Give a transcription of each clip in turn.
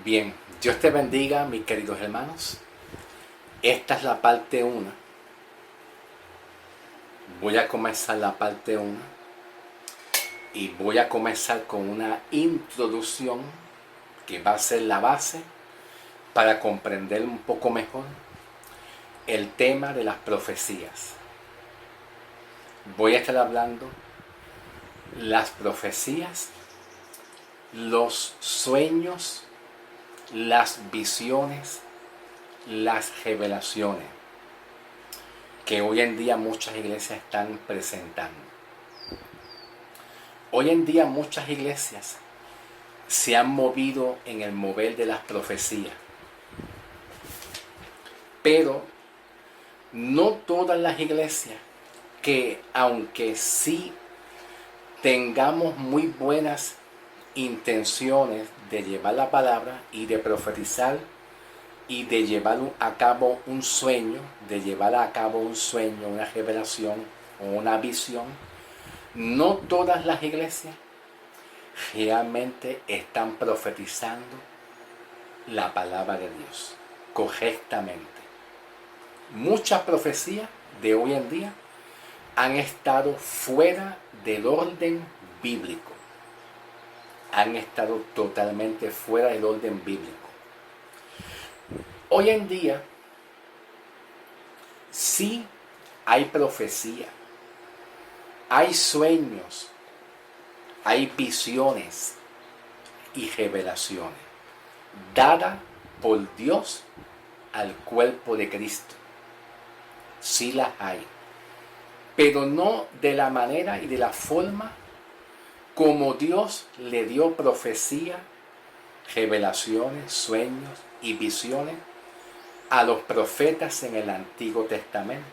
Bien, Dios te bendiga, mis queridos hermanos. Esta es la parte 1. Voy a comenzar la parte 1 y voy a comenzar con una introducción que va a ser la base para comprender un poco mejor el tema de las profecías. Voy a estar hablando las profecías, los sueños, las visiones, las revelaciones que hoy en día muchas iglesias están presentando. Hoy en día muchas iglesias se han movido en el mover de las profecías, pero no todas las iglesias que, aunque sí tengamos muy buenas intenciones de llevar la palabra y de profetizar y de llevar a cabo un sueño, una revelación o una visión, no todas las iglesias realmente están profetizando la palabra de Dios correctamente. Muchas profecías de hoy en día han estado fuera del orden bíblico. Han estado totalmente fuera del orden bíblico. Hoy en día sí hay profecía, hay sueños, hay visiones y revelaciones dadas por Dios al cuerpo de Cristo. Sí las hay, pero no de la manera y de la forma como Dios le dio profecía, revelaciones, sueños y visiones a los profetas en el Antiguo Testamento.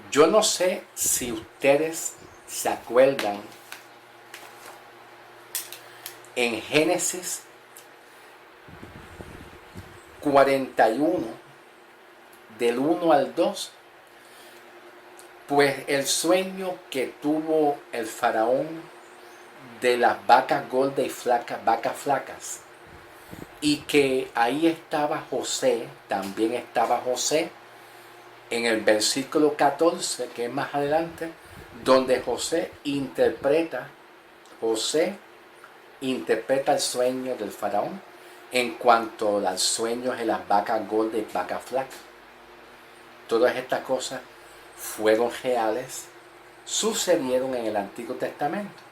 Yo no sé si ustedes se acuerdan en Génesis 41, del 1 al 2, pues el sueño que tuvo el faraón de las vacas gordas y vacas flacas, y que ahí estaba José, también estaba José, en el versículo 14, que es más adelante, donde José interpreta el sueño del faraón en cuanto al sueño de las vacas gordas y vacas flacas. Todas estas cosas fueron reales, sucedieron en el Antiguo Testamento.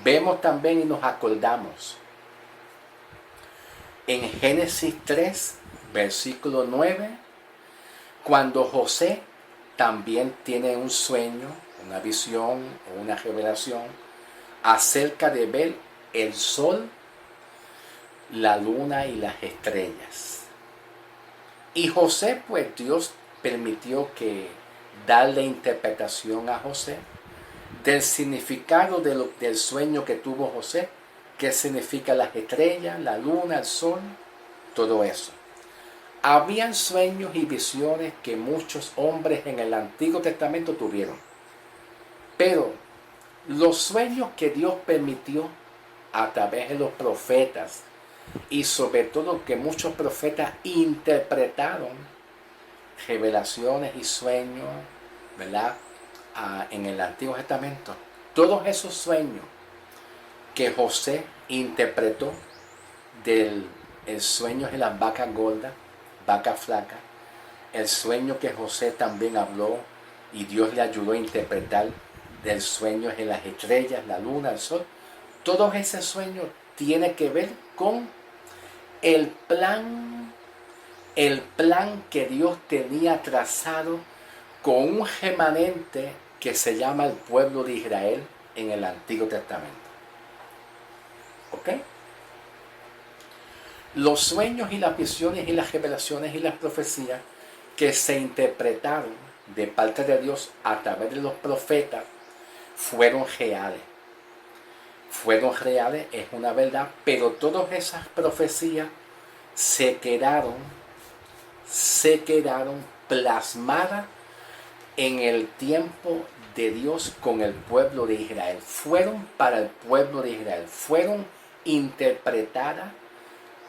Vemos también y nos acordamos en Génesis 3, versículo 9, cuando José también tiene un sueño, una visión o una revelación acerca de ver el sol, la luna y las estrellas. Y José, pues Dios permitió que darle interpretación a José del significado del sueño que tuvo José, qué significa las estrellas, la luna, el sol, todo eso. Habían sueños y visiones que muchos hombres en el Antiguo Testamento tuvieron, pero los sueños que Dios permitió a través de los profetas, y sobre todo que muchos profetas interpretaron revelaciones y sueños, ¿verdad? En el Antiguo Testamento, todos esos sueños que José interpretó del sueño de las vacas gordas, vacas flacas, el sueño que José también habló y Dios le ayudó a interpretar del sueño de las estrellas, la luna, el sol, todos esos sueños tienen que ver con el plan que Dios tenía trazado con un remanente que se llama el pueblo de Israel en el Antiguo Testamento. ¿Ok? Los sueños y las visiones y las revelaciones y las profecías que se interpretaron de parte de Dios a través de los profetas fueron reales. Fueron reales, es una verdad, pero todas esas profecías se quedaron plasmadas en el tiempo de Dios con el pueblo de Israel. Fueron para el pueblo de Israel, fueron interpretada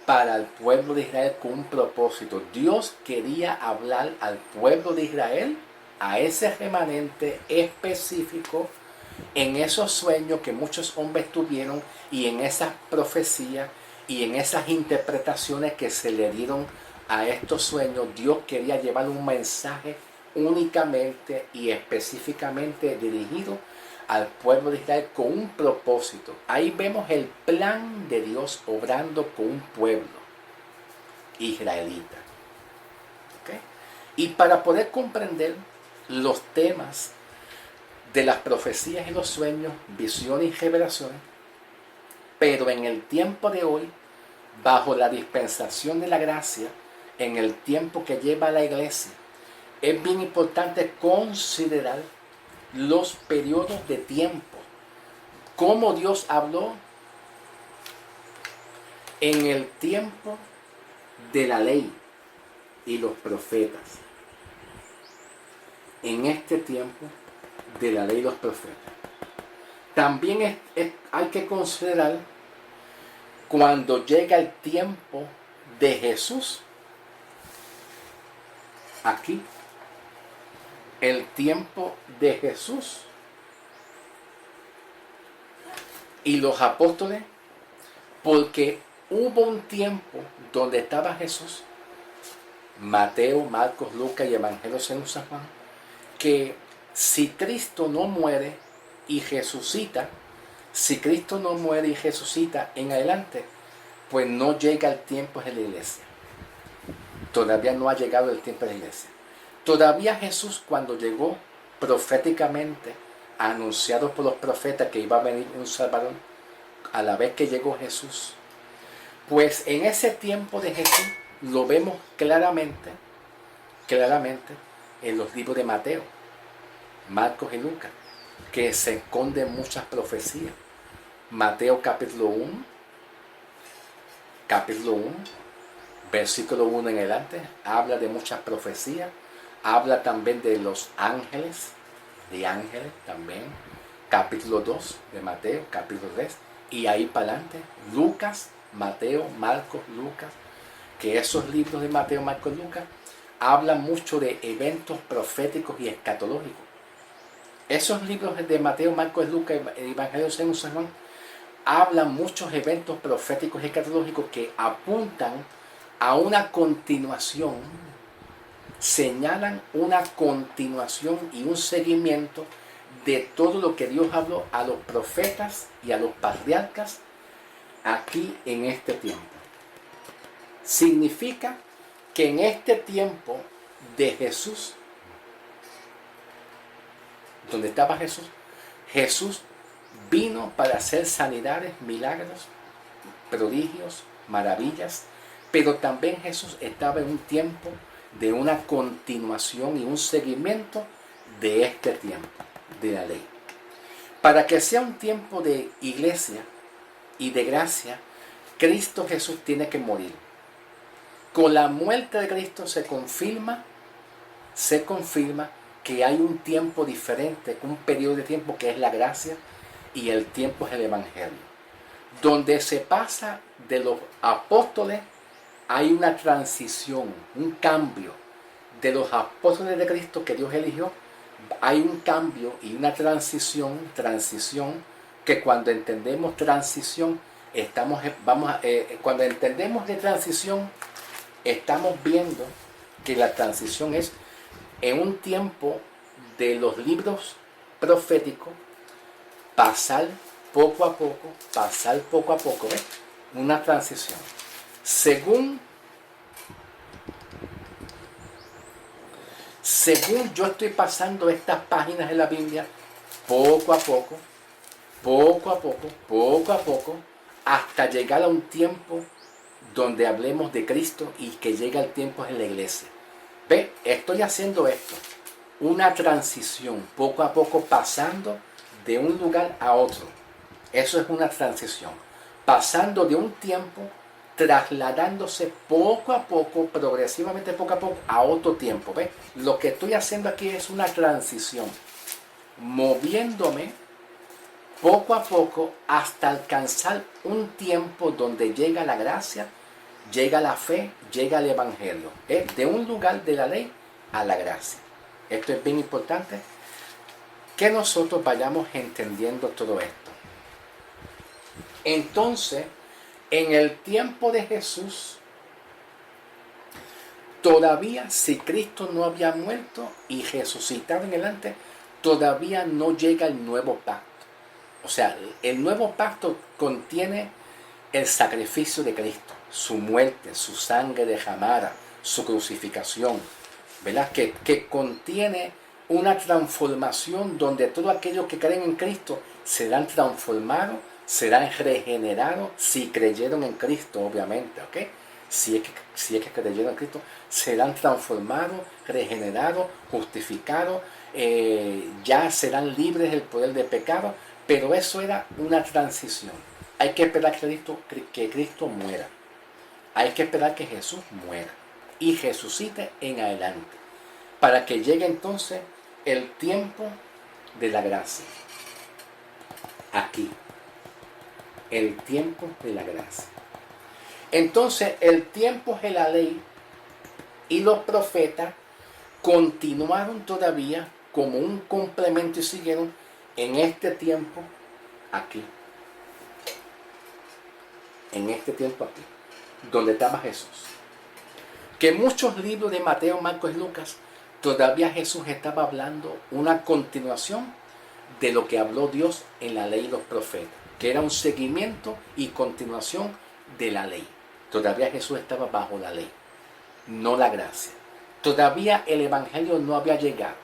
para el pueblo de Israel con un propósito. Dios quería hablar al pueblo de Israel, a ese remanente específico, en esos sueños que muchos hombres tuvieron y en esas profecías y en esas interpretaciones que se le dieron a estos sueños. Dios quería llevar un mensaje únicamente y específicamente dirigido al pueblo de Israel con un propósito. Ahí vemos el plan de Dios obrando con un pueblo israelita. ¿Okay? Y para poder comprender los temas de las profecías y los sueños, visiones y revelaciones, pero en el tiempo de hoy, bajo la dispensación de la gracia, en el tiempo que lleva la iglesia, es bien importante considerar los periodos de tiempo, cómo Dios habló en el tiempo de la ley y los profetas, en este tiempo de la ley y los profetas. También hay que considerar cuando llega el tiempo de Jesús, aquí, el tiempo de Jesús y los apóstoles, porque hubo un tiempo donde estaba Jesús, Mateo, Marcos, Lucas y Evangelio según San Juan, que si Cristo no muere y resucita, si Cristo no muere y resucita en adelante, pues no llega el tiempo de la iglesia. Todavía no ha llegado el tiempo de la iglesia. Todavía Jesús, cuando llegó proféticamente, anunciado por los profetas que iba a venir un Salvador, a la vez que llegó Jesús, pues en ese tiempo de Jesús lo vemos claramente en los libros de Mateo, Marcos y Lucas, que se esconden muchas profecías. Mateo capítulo 1, versículo 1 en adelante, habla de muchas profecías, habla también de los ángeles, también, capítulo 2 de Mateo, capítulo 3, y ahí para adelante, Lucas, Mateo, Marcos, Lucas, que esos libros de Mateo, Marcos y Lucas hablan mucho de eventos proféticos y escatológicos. Esos libros de Mateo, Marcos, Lucas y Evangelio según San Juan hablan muchos eventos proféticos y escatológicos que apuntan a una continuación, señalan una continuación y un seguimiento de todo lo que Dios habló a los profetas y a los patriarcas aquí en este tiempo. Significa que en este tiempo de Jesús, donde estaba Jesús, Jesús vino para hacer sanidades, milagros, prodigios, maravillas, pero también Jesús estaba en un tiempo de una continuación y un seguimiento de este tiempo, de la ley. Para que sea un tiempo de iglesia y de gracia, Cristo Jesús tiene que morir. Con la muerte de Cristo se confirma que hay un tiempo diferente, un periodo de tiempo que es la gracia y el tiempo es el Evangelio. Donde se pasa de los apóstoles, hay una transición, un cambio. De los apóstoles de Cristo que Dios eligió, hay un cambio y una transición que cuando entendemos transición, cuando entendemos de transición, estamos viendo que la transición es en un tiempo de los libros proféticos, pasar poco a poco, ¿ves? Una transición. Según yo estoy pasando estas páginas de la Biblia, poco a poco, hasta llegar a un tiempo donde hablemos de Cristo y que llega el tiempo en la iglesia. Ve, estoy haciendo esto, una transición, poco a poco pasando de un lugar a otro. Eso es una transición, pasando de un tiempo, trasladándose poco a poco, progresivamente poco a poco, a otro tiempo. ¿Ves? Lo que estoy haciendo aquí es una transición, moviéndome poco a poco hasta alcanzar un tiempo donde llega la gracia, llega la fe, llega el evangelio. Es de un lugar de la ley a la gracia. Esto es bien importante, que nosotros vayamos entendiendo todo esto. Entonces, en el tiempo de Jesús, todavía si Cristo no había muerto y resucitado en adelante, todavía no llega el nuevo pacto. O sea, el nuevo pacto contiene el sacrificio de Cristo, su muerte, su sangre derramada, su crucificación, ¿verdad? Que contiene una transformación donde todos aquellos que creen en Cristo serán transformados, serán regenerados si creyeron en Cristo, obviamente, ¿ok? Si es que creyeron en Cristo, serán transformados, regenerados, justificados, ya serán libres del poder del pecado, pero eso era una transición. Hay que esperar que Cristo muera. Hay que esperar que Jesús muera y resucite en adelante, para que llegue entonces el tiempo de la gracia. Aquí, el tiempo de la gracia. Entonces, el tiempo de la ley y los profetas continuaron todavía como un complemento y siguieron en este tiempo aquí. En este tiempo aquí, donde estaba Jesús. Que muchos libros de Mateo, Marcos y Lucas, todavía Jesús estaba hablando una continuación de lo que habló Dios en la ley y los profetas, que era un seguimiento y continuación de la ley. Todavía Jesús estaba bajo la ley, no la gracia. Todavía el evangelio no había llegado.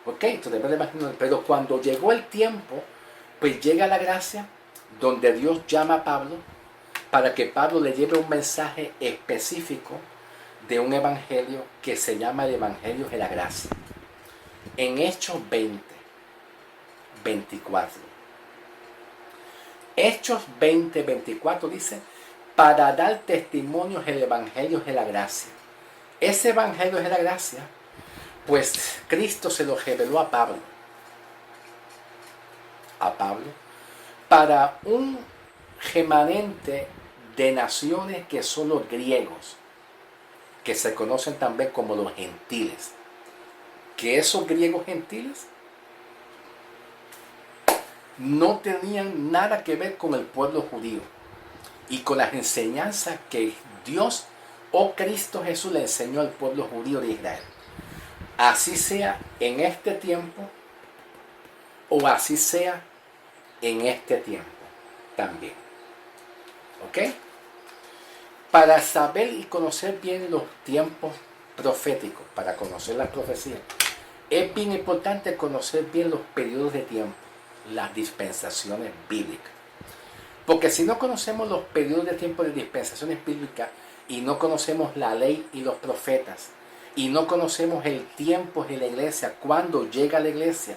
¿Ok? Todavía el evangelio no, pero cuando llegó el tiempo, pues llega la gracia, donde Dios llama a Pablo para que Pablo le lleve un mensaje específico de un evangelio que se llama el evangelio de la gracia. En Hechos 20, 24. Hechos 20, 24 dice, para dar testimonio del evangelio de la gracia. Ese evangelio de la gracia, pues Cristo se lo reveló a Pablo. Para un remanente de naciones que son los griegos, que se conocen también como los gentiles. Que esos griegos gentiles no tenían nada que ver con el pueblo judío y con las enseñanzas que Dios o Cristo Jesús le enseñó al pueblo judío de Israel. Así sea en este tiempo o así sea en este tiempo también. ¿Ok? Para saber y conocer bien los tiempos proféticos, para conocer las profecías, es bien importante conocer bien los periodos de tiempo, las dispensaciones bíblicas. Porque si no conocemos los periodos de tiempo de dispensaciones bíblicas y no conocemos la ley y los profetas, y no conocemos el tiempo de la iglesia, cuándo llega la iglesia,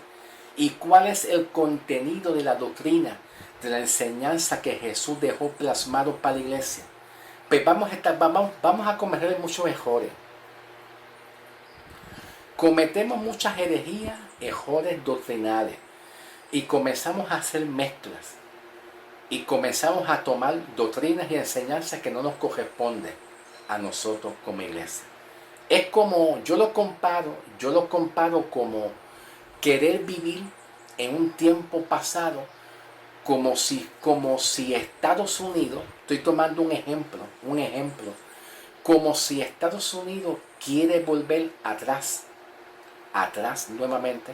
y cuál es el contenido de la doctrina, de la enseñanza que Jesús dejó plasmado para la iglesia, pues vamos a cometer muchos errores. Cometemos muchas herejías, errores doctrinales, y comenzamos a hacer mezclas, y comenzamos a tomar doctrinas y enseñanzas que no nos corresponden a nosotros como iglesia. Es como, yo lo comparo como querer vivir en un tiempo pasado, como si Estados Unidos, estoy tomando un ejemplo, como si Estados Unidos quiere volver atrás nuevamente,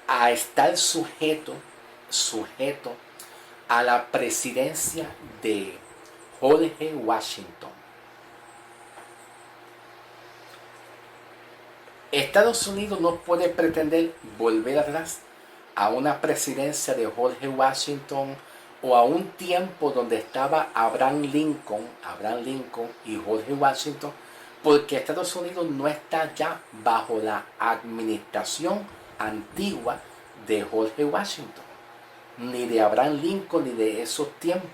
a estar sujeto a la presidencia de George Washington. Estados Unidos no puede pretender volver atrás a una presidencia de George Washington o a un tiempo donde estaba Abraham Lincoln y George Washington, porque Estados Unidos no está ya bajo la administración antigua de George Washington, ni de Abraham Lincoln, ni de esos tiempos.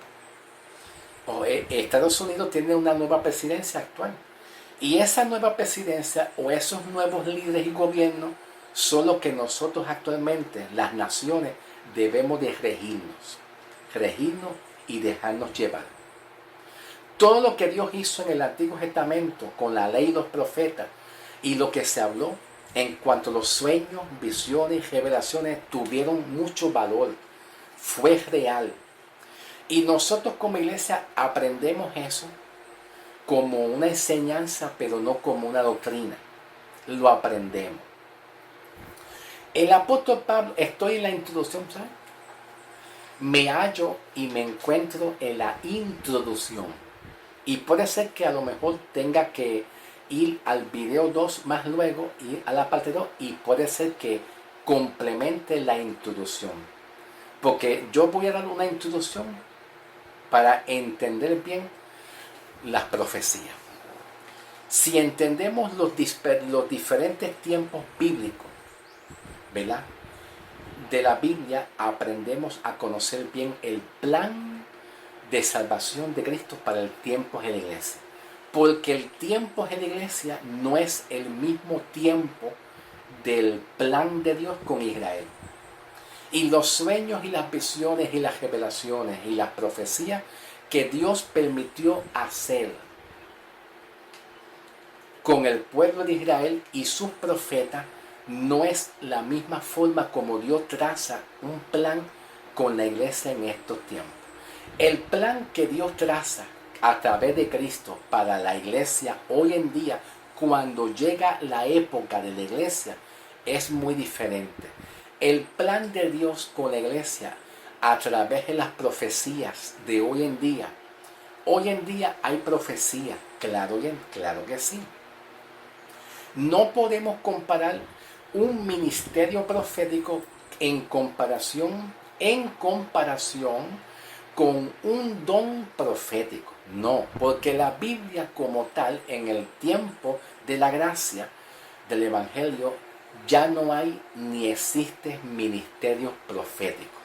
Estados Unidos tiene una nueva presidencia actual. Y esa nueva presidencia o esos nuevos líderes y gobiernos son los que nosotros actualmente, las naciones, debemos de regirnos y dejarnos llevar. Todo lo que Dios hizo en el Antiguo Testamento con la ley y los profetas y lo que se habló en cuanto a los sueños, visiones y revelaciones tuvieron mucho valor. Fue real. Y nosotros como iglesia aprendemos eso como una enseñanza, pero no como una doctrina. Lo aprendemos. El apóstol Pablo, estoy en la introducción, ¿sabes? Me hallo y me encuentro en la introducción. Y puede ser que a lo mejor tenga que ir al video 2 más luego, ir a la parte 2, y puede ser que complemente la introducción. Porque yo voy a dar una introducción para entender bien las profecías. Si entendemos los diferentes tiempos bíblicos, ¿verdad?, de la Biblia, aprendemos a conocer bien el plan de salvación de Cristo para el tiempo de la iglesia. Porque el tiempo de la iglesia no es el mismo tiempo del plan de Dios con Israel. Y los sueños y las visiones y las revelaciones y las profecías que Dios permitió hacer con el pueblo de Israel y sus profetas no es la misma forma como Dios traza un plan con la iglesia en estos tiempos. El plan que Dios traza a través de Cristo para la iglesia hoy en día, cuando llega la época de la iglesia, es muy diferente. El plan de Dios con la iglesia a través de las profecías de hoy en día hay profecía, claro que sí. No podemos comparar un ministerio profético en comparación con un don profético. No, porque la Biblia como tal, en el tiempo de la gracia del Evangelio, ya no hay ni existe ministerio profético.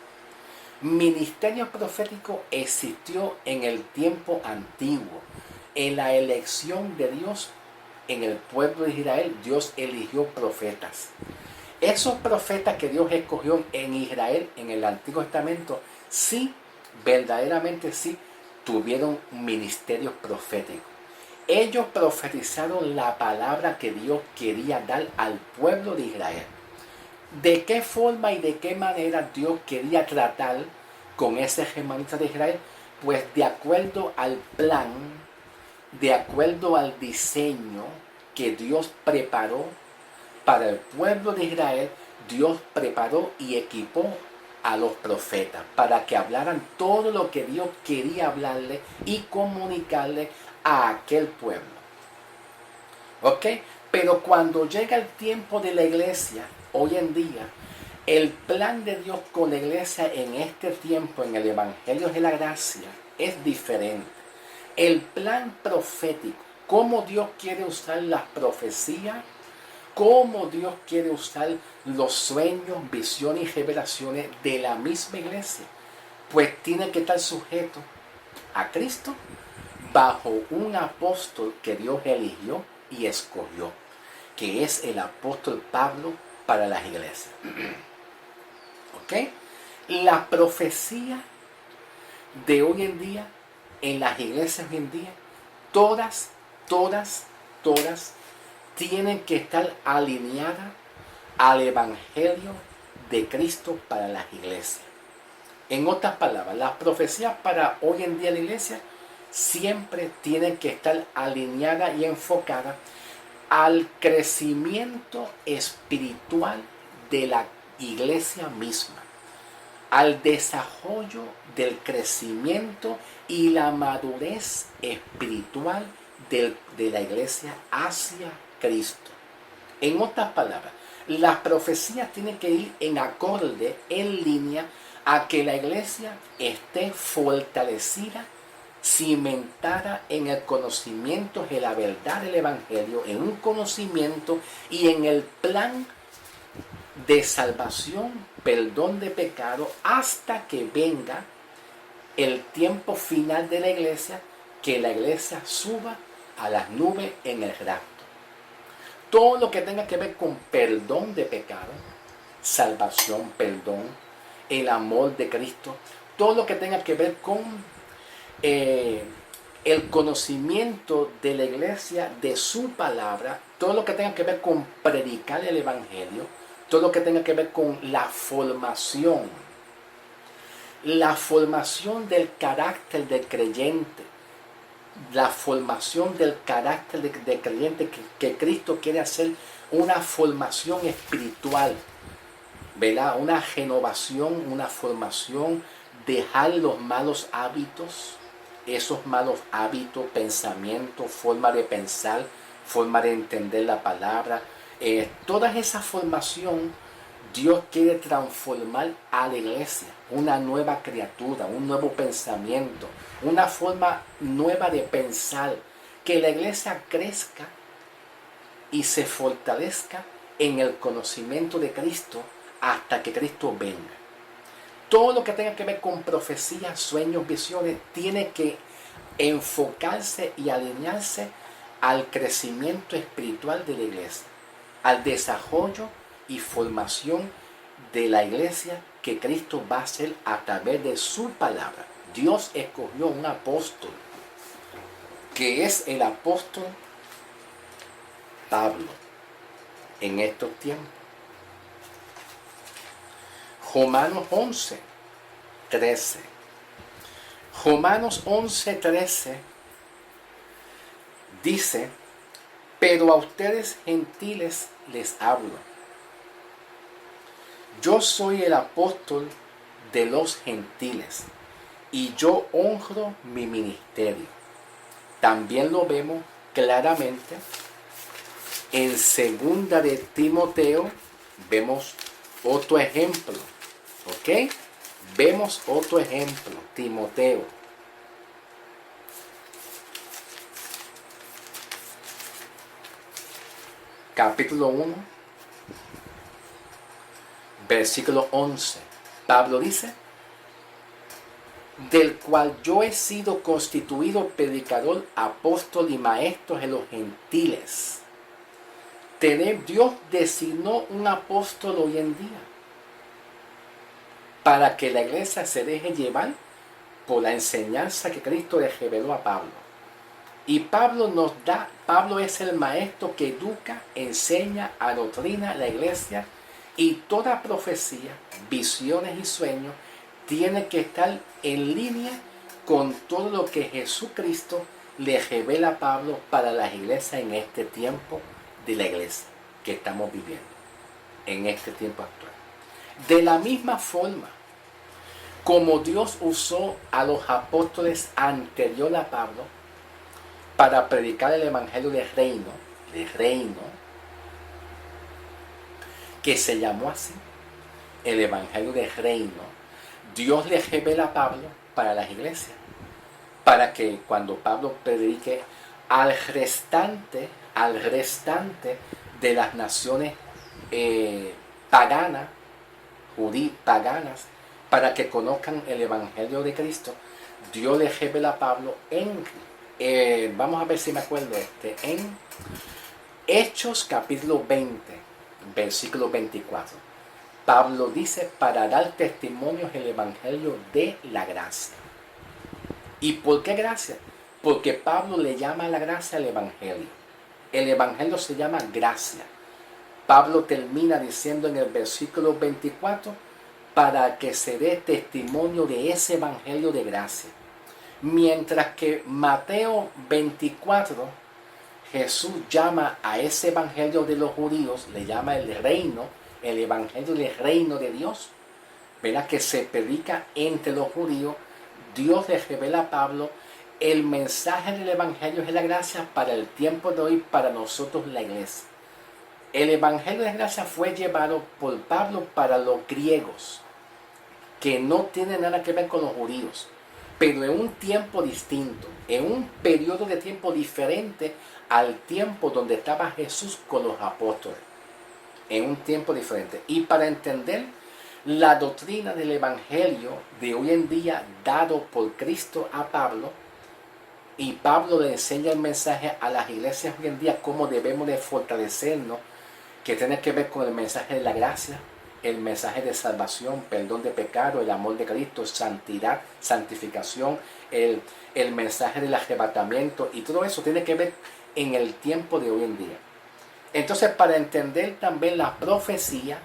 Ministerio profético existió en el tiempo antiguo, en la elección de Dios. En el pueblo de Israel, Dios eligió profetas. Esos profetas que Dios escogió en Israel, en el Antiguo Testamento, sí, verdaderamente sí, tuvieron ministerios proféticos. Ellos profetizaron la palabra que Dios quería dar al pueblo de Israel. ¿De qué forma y de qué manera Dios quería tratar con ese remanente de Israel? Pues de acuerdo al plan, de acuerdo al diseño que Dios preparó para el pueblo de Israel, Dios preparó y equipó a los profetas para que hablaran todo lo que Dios quería hablarle y comunicarle a aquel pueblo. ¿Ok? Pero cuando llega el tiempo de la iglesia, hoy en día, el plan de Dios con la iglesia en este tiempo, en el Evangelio de la Gracia, es diferente. El plan profético, cómo Dios quiere usar las profecías, cómo Dios quiere usar los sueños, visiones y revelaciones de la misma iglesia, pues tiene que estar sujeto a Cristo bajo un apóstol que Dios eligió y escogió, que es el apóstol Pablo para las iglesias. ¿Ok? La profecía de hoy en día, en las iglesias hoy en día, todas tienen que estar alineadas al Evangelio de Cristo para las iglesias. En otras palabras, las profecías para hoy en día la iglesia siempre tienen que estar alineadas y enfocadas al crecimiento espiritual de la iglesia misma, al desarrollo del crecimiento y la madurez espiritual de la iglesia hacia Cristo. En otras palabras, las profecías tienen que ir en acorde, en línea, a que la iglesia esté fortalecida, cimentada en el conocimiento de la verdad del Evangelio, en un conocimiento y en el plan de salvación, perdón de pecado, hasta que venga el tiempo final de la iglesia, que la iglesia suba a las nubes en el rapto. Todo lo que tenga que ver con perdón de pecado, salvación, perdón, el amor de Cristo, todo lo que tenga que ver con el conocimiento de la iglesia, de su palabra, todo lo que tenga que ver con predicar el evangelio, todo lo que tenga que ver con la formación del carácter del creyente, la formación del carácter del creyente que Cristo quiere hacer, una formación espiritual, ¿verdad? Una renovación, una formación, dejar los malos hábitos, esos malos hábitos, pensamientos, forma de pensar, forma de entender la palabra, toda esa formación Dios quiere transformar a la iglesia, una nueva criatura, un nuevo pensamiento, una forma nueva de pensar, que la iglesia crezca y se fortalezca en el conocimiento de Cristo hasta que Cristo venga. Todo lo que tenga que ver con profecías, sueños, visiones, tiene que enfocarse y alinearse al crecimiento espiritual de la iglesia, al desarrollo y formación de la iglesia que Cristo va a hacer a través de su palabra. Dios escogió un apóstol, que es el apóstol Pablo, en estos tiempos. Romanos 11, 13. Romanos 11, 13 dice: pero a ustedes gentiles les hablo. Yo soy el apóstol de los gentiles y yo honro mi ministerio. También lo vemos claramente en segunda de Timoteo. Vemos otro ejemplo, ¿ok? Vemos otro ejemplo, Timoteo. Capítulo 1, versículo 11. Pablo dice: del cual yo he sido constituido predicador, apóstol y maestro de los gentiles. Dios designó un apóstol hoy en día para que la iglesia se deje llevar por la enseñanza que Cristo le reveló a Pablo. Y Pablo es el maestro que educa, enseña, adoctrina a la iglesia, y toda profecía, visiones y sueños tiene que estar en línea con todo lo que Jesucristo le revela a Pablo para las iglesias en este tiempo de la iglesia que estamos viviendo, en este tiempo actual. De la misma forma como Dios usó a los apóstoles anterior a Pablo para predicar el evangelio del reino, que se llamó así, el evangelio del reino, Dios le revela a Pablo para las iglesias, para que cuando Pablo predique al restante de las naciones paganas, paganas, para que conozcan el evangelio de Cristo, Dios le revela a Pablo vamos a ver si me acuerdo en Hechos capítulo 20, versículo 24. Pablo dice: para dar testimonio del evangelio de la gracia. ¿Y por qué gracia? Porque Pablo le llama a la gracia al evangelio. El evangelio se llama gracia. Pablo termina diciendo en el versículo 24: para que se dé testimonio de ese evangelio de gracia. Mientras que Mateo 24, Jesús llama a ese evangelio de los judíos, le llama el reino, el evangelio del reino de Dios, ¿verdad? Que se predica entre los judíos. Dios le revela a Pablo el mensaje del evangelio de la gracia para el tiempo de hoy, para nosotros la iglesia. El evangelio de la gracia fue llevado por Pablo para los griegos, que no tiene nada que ver con los judíos, pero en un tiempo distinto, en un periodo de tiempo diferente al tiempo donde estaba Jesús con los apóstoles, en un tiempo diferente. Y para entender la doctrina del evangelio de hoy en día dado por Cristo a Pablo, y Pablo le enseña el mensaje a las iglesias hoy en día, cómo debemos de fortalecernos, que tiene que ver con el mensaje de la gracia, el mensaje de salvación, perdón de pecado, el amor de Cristo, santidad, santificación, el mensaje del arrebatamiento, y todo eso tiene que ver en el tiempo de hoy en día. Entonces, para entender también la profecía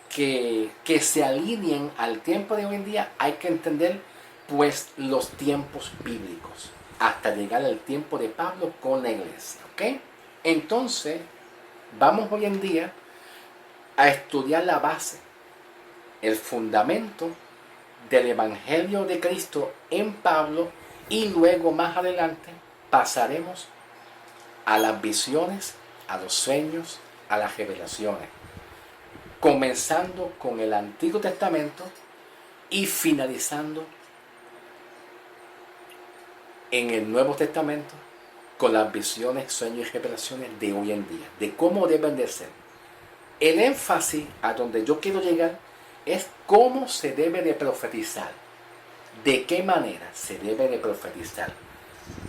que se alineen al tiempo de hoy en día, hay que entender pues los tiempos bíblicos hasta llegar al tiempo de Pablo con la iglesia, ¿ok? Entonces, vamos hoy en día a estudiar la base, el fundamento del Evangelio de Cristo en Pablo, y luego más adelante pasaremos a las visiones, a los sueños, a las revelaciones, comenzando con el Antiguo Testamento y finalizando en el Nuevo Testamento con las visiones, sueños y revelaciones de hoy en día, de cómo deben de ser. El énfasis a donde yo quiero llegar es cómo se debe de profetizar, de qué manera se debe de profetizar.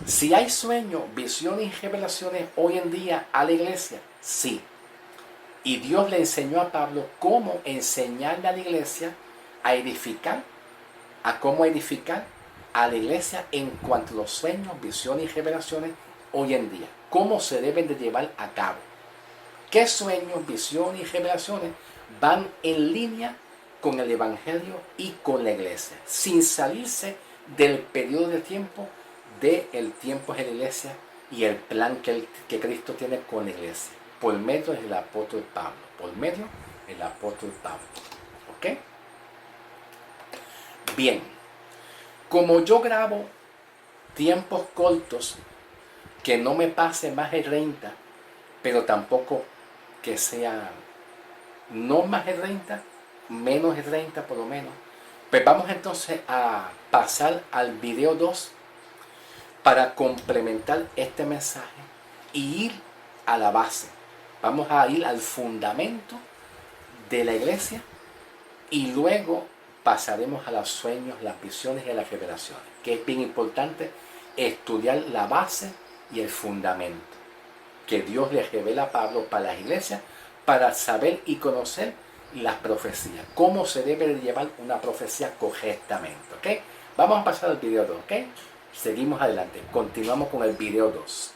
Si hay sueños, visiones y revelaciones hoy en día a la iglesia, sí. Y Dios le enseñó a Pablo cómo enseñarle a la iglesia a edificar, a cómo edificar a la iglesia en cuanto a los sueños, visiones y revelaciones hoy en día. Cómo se deben de llevar a cabo. ¿Qué sueños, visiones y revelaciones van en línea con el Evangelio y con la iglesia, sin salirse del periodo de tiempo del tiempo de la iglesia y el plan que Cristo tiene con la iglesia, por medio del apóstol Pablo, por medio del apóstol Pablo? ¿Ok? Bien, como yo grabo tiempos cortos, que no me pase más de 30, pero tampoco que sea no más de 30, menos de 30 por lo menos, pues vamos entonces a pasar al video 2 para complementar este mensaje y ir a la base. Vamos a ir al fundamento de la iglesia y luego pasaremos a los sueños, las visiones y a las revelaciones, que es bien importante estudiar la base y el fundamento que Dios le revela a Pablo para las iglesias, para saber y conocer las profecías, cómo se debe de llevar una profecía correctamente, ¿ok? Vamos a pasar al video 2, ¿ok? Seguimos adelante, continuamos con el video 2.